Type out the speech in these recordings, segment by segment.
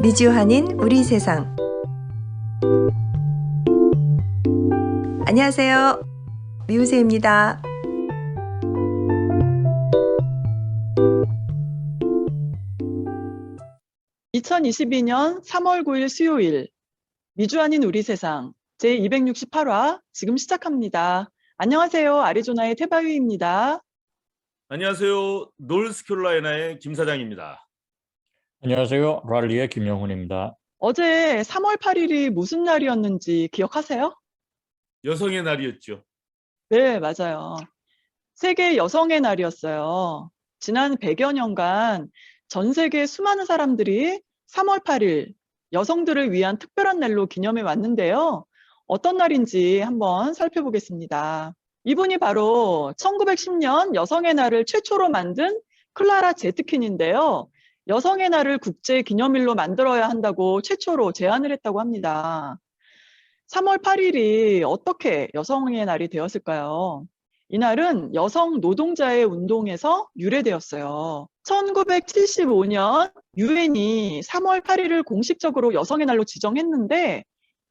미주한인 우리 세상. 안녕하세요. 미우새입니다. (2022년 3월 9일) 수요일 미주한인 우리 세상 제268화 지금 시작합니다. 안녕하세요. 아리조나의 태바유입니다. 안녕하세요. 노스캐롤라이나의 김 사장입니다. 안녕하세요. 랄리의 김영훈입니다. 어제 3월 8일이 무슨 날이었는지 기억하세요? 여성의 날이었죠. 네, 맞아요. 세계 여성의 날이었어요. 지난 100여 년간 전 세계 수많은 사람들이 3월 8일 여성들을 위한 특별한 날로 기념해 왔는데요. 어떤 날인지 한번 살펴보겠습니다. 이분이 바로 1910년 여성의 날을 최초로 만든 클라라 제트킨인데요. 여성의 날을 국제 기념일로 만들어야 한다고 최초로 제안을 했다고 합니다. 3월 8일이 어떻게 여성의 날이 되었을까요? 이날은 여성 노동자의 운동에서 유래되었어요. 1975년 유엔이 3월 8일을 공식적으로 여성의 날로 지정했는데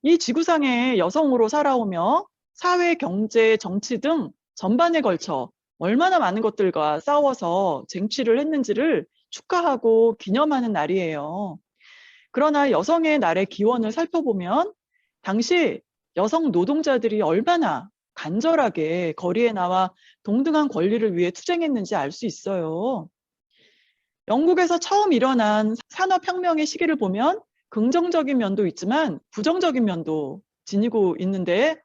이 지구상에 여성으로 살아오며 사회, 경제, 정치 등 전반에 걸쳐 얼마나 많은 것들과 싸워서 쟁취를 했는지를 축하하고 기념하는 날이에요. 그러나 여성의 날의 기원을 살펴보면 당시 여성 노동자들이 얼마나 간절하게 거리에 나와 동등한 권리를 위해 투쟁했는지 알 수 있어요. 영국에서 처음 일어난 산업혁명의 시기를 보면 긍정적인 면도 있지만 부정적인 면도 지니고 있는데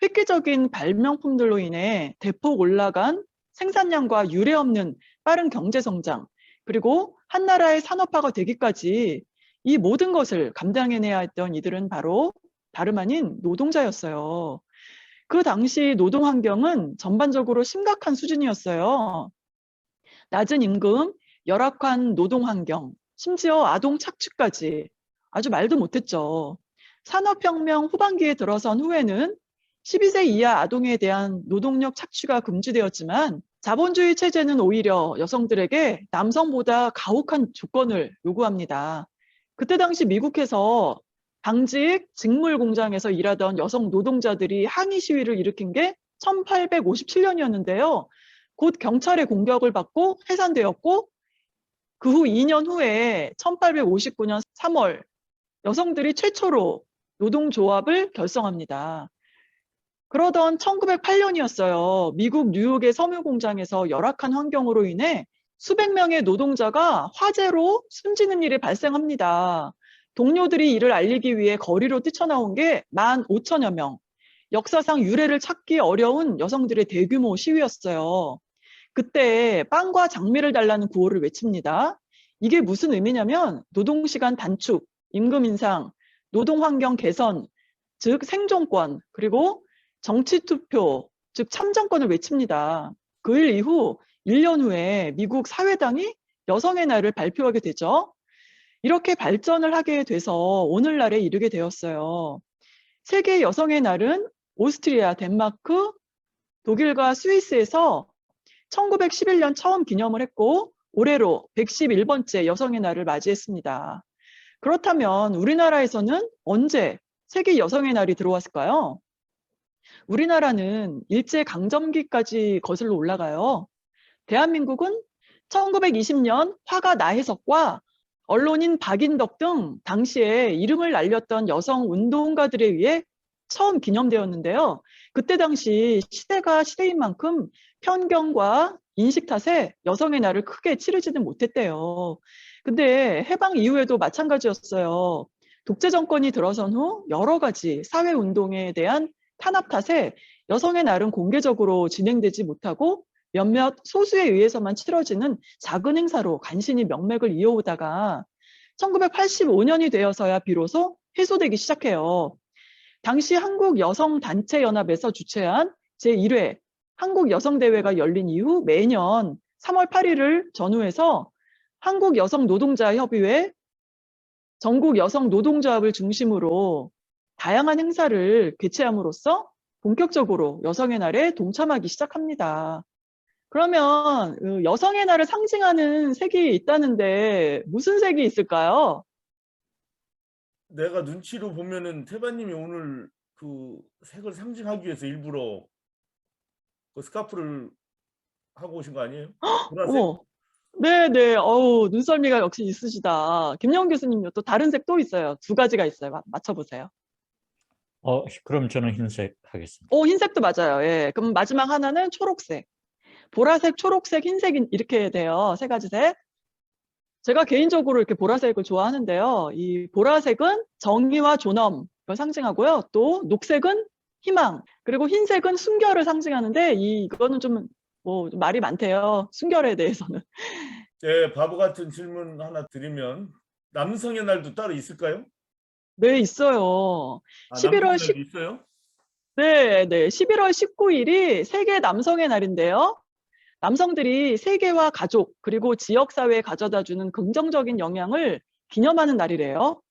획기적인 발명품들로 인해 대폭 올라간 생산량과 유례없는 빠른 경제성장, 그리고 한 나라의 산업화가 되기까지 이 모든 것을 감당해내야 했던 이들은 바로 다름 아닌 노동자였어요. 그 당시 노동 환경은 전반적으로 심각한 수준이었어요. 낮은 임금, 열악한 노동 환경, 심지어 아동 착취까지 아주 말도 못했죠. 산업혁명 후반기에 들어선 후에는 12세 이하 아동에 대한 노동력 착취가 금지되었지만 자본주의 체제는 오히려 여성들에게 남성보다 가혹한 조건을 요구합니다. 그때 당시 미국에서 당직 직물 공장에서 일하던 여성 노동자들이 항의 시위를 일으킨 게 1857년이었는데요. 곧 경찰의 공격을 받고 해산되었고 그 후 2년 후에 1859년 3월 여성들이 최초로 노동조합을 결성합니다. 그러던 1908년이었어요. 미국 뉴욕의 섬유 공장에서 열악한 환경으로 인해 수백 명의 노동자가 화재로 숨지는 일이 발생합니다. 동료들이 이를 알리기 위해 거리로 뛰쳐나온 게 15,000여 명. 역사상 유례를 찾기 어려운 여성들의 대규모 시위였어요. 그때 빵과 장미를 달라는 구호를 외칩니다. 이게 무슨 의미냐면 노동시간 단축, 임금 인상, 노동환경 개선, 즉 생존권, 그리고 정치투표, 즉 참정권을 외칩니다. 그 일 이후 1년 후에 미국 사회당이 여성의 날을 발표하게 되죠. 이렇게 발전을 하게 돼서 오늘날에 이르게 되었어요. 세계 여성의 날은 오스트리아, 덴마크, 독일과 스위스에서 1911년 처음 기념을 했고 올해로 111번째 여성의 날을 맞이했습니다. 그렇다면 우리나라에서는 언제 세계 여성의 날이 들어왔을까요? 우리나라는 일제강점기까지 거슬러 올라가요. 대한민국은 1920년 화가 나혜석과 언론인 박인덕 등 당시에 이름을 날렸던 여성 운동가들에 의해 처음 기념되었는데요. 그때 당시 시대가 시대인 만큼 편견과 인식 탓에 여성의 날을 크게 치르지는 못했대요. 근데 해방 이후에도 마찬가지였어요. 독재 정권이 들어선 후 여러 가지 사회 운동에 대한 탄압 탓에 여성의 날은 공개적으로 진행되지 못하고 몇몇 소수에 의해서만 치러지는 작은 행사로 간신히 명맥을 이어오다가 1985년이 되어서야 비로소 해소되기 시작해요. 당시 한국여성단체연합에서 주최한 제1회 한국여성대회가 열린 이후 매년 3월 8일을 전후해서 한국여성노동자협의회, 전국여성노동조합을 중심으로 다양한 행사를 개최함으로써 본격적으로 여성의 날에 동참하기 시작합니다. 그러면 여성의 날을 상징하는 색이 있다는데 무슨 색이 있을까요? 내가 눈치로 보면은 태바님이 오늘 그 색을 상징하기 위해서 일부러 그 스카프를 하고 오신 거 아니에요? 보라색? 어머, 네네. 어우, 눈썰미가 역시 있으시다. 김영훈 교수님요. 또 다른 색 또 있어요. 두 가지가 있어요. 맞춰보세요. 그럼 저는 흰색 하겠습니다. 흰색도 맞아요. 예. 그럼 마지막 하나는 초록색. 보라색, 초록색, 흰색 이렇게 돼요. 세 가지 색. 제가 개인적으로 이렇게 보라색을 좋아하는데요. 이 보라색은 정의와 존엄을 상징하고요. 또 녹색은 희망, 그리고 흰색은 순결을 상징하는데 이거는 좀 말이 많대요. 순결에 대해서는. 네, 바보 같은 질문 하나 드리면 남성의 날도 따로 있을까요? 네, 있어요. 아, 11월 남성의 10, 날도 있어요? 네, 11월 19일이 세계 남성의 날인데요. 남성들이 세계와 가족 그리고 지역사회에 가져다주는 긍정적인 영향을 기념하는 날이래요.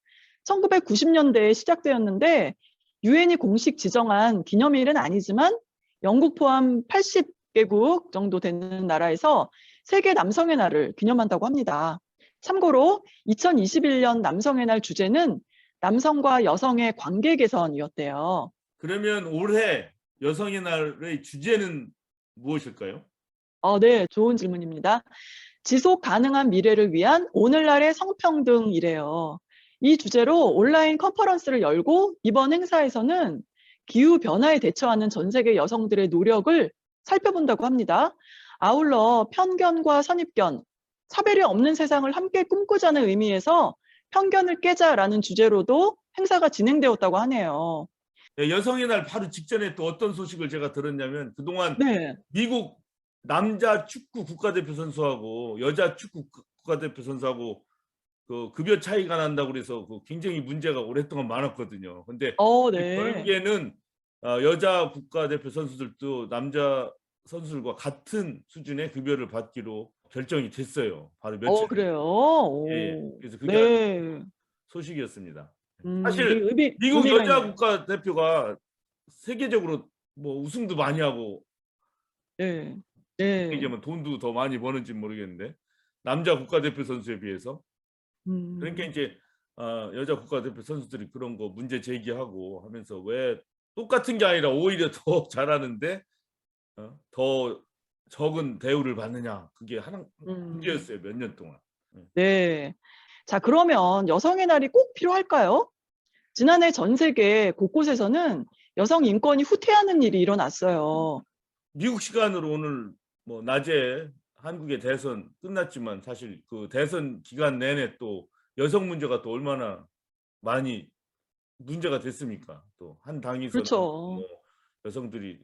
1990년대에 시작되었는데 유엔이 공식 지정한 기념일은 아니지만 영국 포함 80개국 정도 되는 나라에서 세계 남성의 날을 기념한다고 합니다. 참고로 2021년 남성의 날 주제는 남성과 여성의 관계 개선이었대요. 그러면 올해 여성의 날의 주제는 무엇일까요? 네, 좋은 질문입니다. 지속 가능한 미래를 위한 오늘날의 성평등이래요. 이 주제로 온라인 컨퍼런스를 열고 이번 행사에서는 기후 변화에 대처하는 전 세계 여성들의 노력을 살펴본다고 합니다. 아울러 편견과 선입견, 차별이 없는 세상을 함께 꿈꾸자는 의미에서 편견을 깨자라는 주제로도 행사가 진행되었다고 하네요. 네, 여성의 날 바로 직전에 또 어떤 소식을 제가 들었냐면 그동안 네. 미국 남자 축구 국가대표 선수하고 여자 축구 국가대표 선수하고 그 급여 차이가 난다고 그래서 그 굉장히 문제가 오랫동안 많았거든요. 근데 네. 결국에는 여자 국가대표 선수들도 남자 선수들과 같은 수준의 급여를 받기로 결정이 됐어요. 바로 며칠 전에. 그래요? 예, 그래서 그게 네. 소식이었습니다. 되게 사실 미국 의미가 여자 있네요. 국가대표가 세계적으로 뭐 우승도 많이 하고 네. 네. 이제 뭐 돈도 더 많이 버는지 모르겠는데 남자 국가대표 선수에 비해서 그러니까 이제 여자 국가대표 선수들이 그런 거 문제 제기하고 하면서 왜 똑같은 게 아니라 오히려 더 잘하는데 더 적은 대우를 받느냐 그게 하나 문제였어요. 몇 년 동안. 네. 자, 그러면 여성의 날이 꼭 필요할까요? 지난해 전 세계 곳곳에서는 여성 인권이 후퇴하는 일이 일어났어요. 미국 시간으로 오늘 뭐 낮에 한국의 대선 끝났지만 사실 그 대선 기간 내내 또 여성 문제가 또 얼마나 많이 문제가 됐습니까? 또 한 당에서는 그렇죠. 뭐 여성들이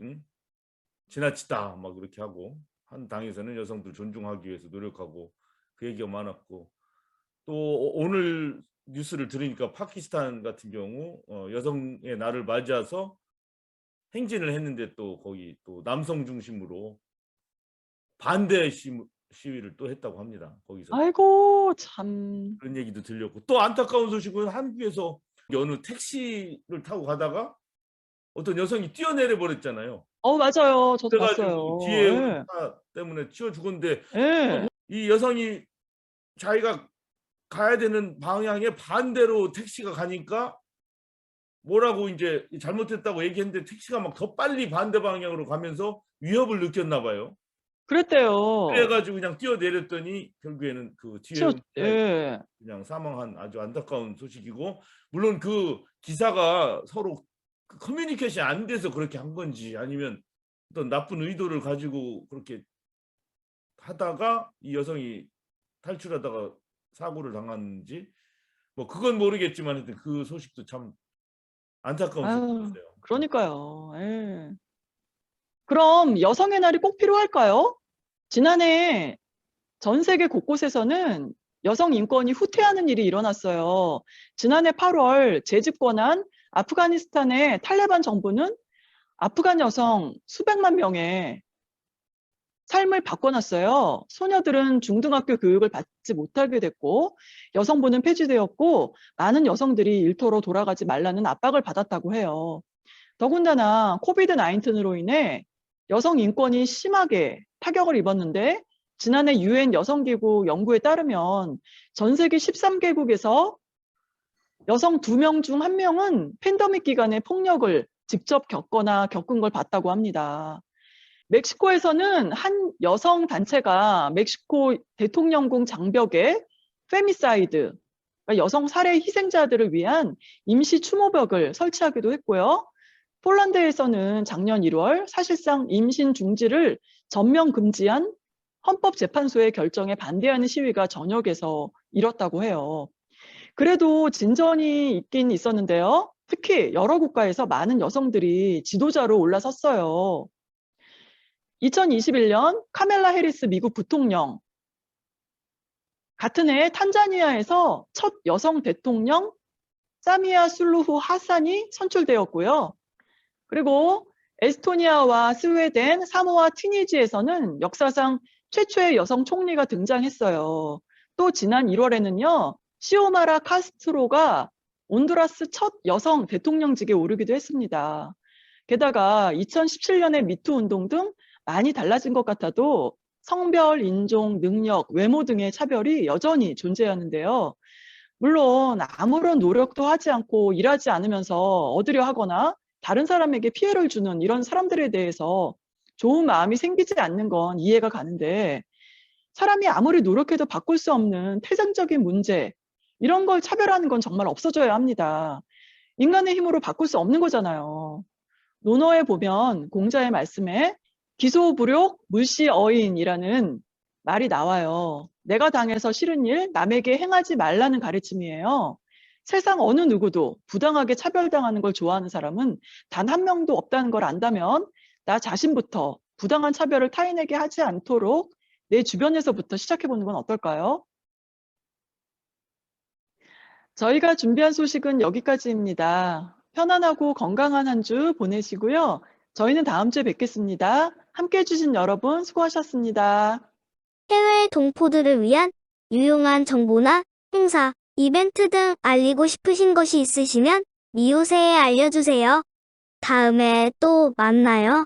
지나치다 막 그렇게 하고 한 당에서는 여성들 존중하기 위해서 노력하고 그 얘기가 많았고 또 오늘 뉴스를 들으니까 파키스탄 같은 경우 여성의 날을 맞이해서 행진을 했는데 또 거기 또 남성 중심으로 반대 시위를 또 했다고 합니다. 거기서 아이고, 참. 그런 얘기도 들렸고 또 안타까운 소식은 한국에서 어느 택시를 타고 가다가 어떤 여성이 뛰어내려 버렸잖아요. 맞아요. 저도 그래가지고 봤어요. 뒤에 예. 오는 차 때문에 치워 죽었는데 예. 이 여성이 자기가 가야 되는 방향에 반대로 택시가 가니까 뭐라고 이제 잘못했다고 얘기했는데 택시가 막 더 빨리 반대 방향으로 가면서 위협을 느꼈나 봐요. 그랬대요. 그래가지고 그냥 뛰어내렸더니 결국에는 그 뒤에 예. 그냥 사망한 아주 안타까운 소식이고 물론 그 기사가 서로 커뮤니케이션이 안 돼서 그렇게 한 건지 아니면 어떤 나쁜 의도를 가지고 그렇게 하다가 이 여성이 탈출하다가 사고를 당했는지 뭐 그건 모르겠지만 하여튼 그 소식도 참 안타까운 소식이었어요. 그러니까요. 예. 그럼 여성의 날이 꼭 필요할까요? 지난해 전 세계 곳곳에서는 여성 인권이 후퇴하는 일이 일어났어요. 지난해 8월 재집권한 아프가니스탄의 탈레반 정부는 아프간 여성 수백만 명의 삶을 바꿔놨어요. 소녀들은 중등학교 교육을 받지 못하게 됐고 여성부는 폐지되었고 많은 여성들이 일터로 돌아가지 말라는 압박을 받았다고 해요. 더군다나 코비드-19로 인해 여성 인권이 심하게 타격을 입었는데 지난해 유엔 여성기구 연구에 따르면 전 세계 13개국에서 여성 2명 중 1명은 팬데믹 기간에 폭력을 직접 겪거나 겪은 걸 봤다고 합니다. 멕시코에서는 한 여성 단체가 멕시코 대통령궁 장벽에 페미사이드, 그러니까 여성 살해 희생자들을 위한 임시 추모벽을 설치하기도 했고요. 폴란드에서는 작년 1월 사실상 임신 중지를 전면 금지한 헌법재판소의 결정에 반대하는 시위가 전역에서 일었다고 해요. 그래도 진전이 있긴 있었는데요. 특히 여러 국가에서 많은 여성들이 지도자로 올라섰어요. 2021년 카멜라 해리스 미국 부통령, 같은 해 탄자니아에서 첫 여성 대통령 사미아 술루후 하산이 선출되었고요. 그리고 에스토니아와 스웨덴, 사모아, 튀니지에서는 역사상 최초의 여성 총리가 등장했어요. 또 지난 1월에는요. 시오마라 카스트로가 온두라스 첫 여성 대통령직에 오르기도 했습니다. 게다가 2017년의 미투 운동 등 많이 달라진 것 같아도 성별, 인종, 능력, 외모 등의 차별이 여전히 존재하는데요. 물론 아무런 노력도 하지 않고 일하지 않으면서 얻으려 하거나 다른 사람에게 피해를 주는 이런 사람들에 대해서 좋은 마음이 생기지 않는 건 이해가 가는데 사람이 아무리 노력해도 바꿀 수 없는 태생적인 문제, 이런 걸 차별하는 건 정말 없어져야 합니다. 인간의 힘으로 바꿀 수 없는 거잖아요. 논어에 보면 공자의 말씀에 기소불욕 물시어인이라는 말이 나와요. 내가 당해서 싫은 일 남에게 행하지 말라는 가르침이에요. 세상 어느 누구도 부당하게 차별당하는 걸 좋아하는 사람은 단 한 명도 없다는 걸 안다면 나 자신부터 부당한 차별을 타인에게 하지 않도록 내 주변에서부터 시작해보는 건 어떨까요? 저희가 준비한 소식은 여기까지입니다. 편안하고 건강한 한 주 보내시고요. 저희는 다음 주에 뵙겠습니다. 함께해 주신 여러분 수고하셨습니다. 해외 동포들을 위한 유용한 정보나 행사, 이벤트 등 알리고 싶으신 것이 있으시면 미우새에 알려주세요. 다음에 또 만나요.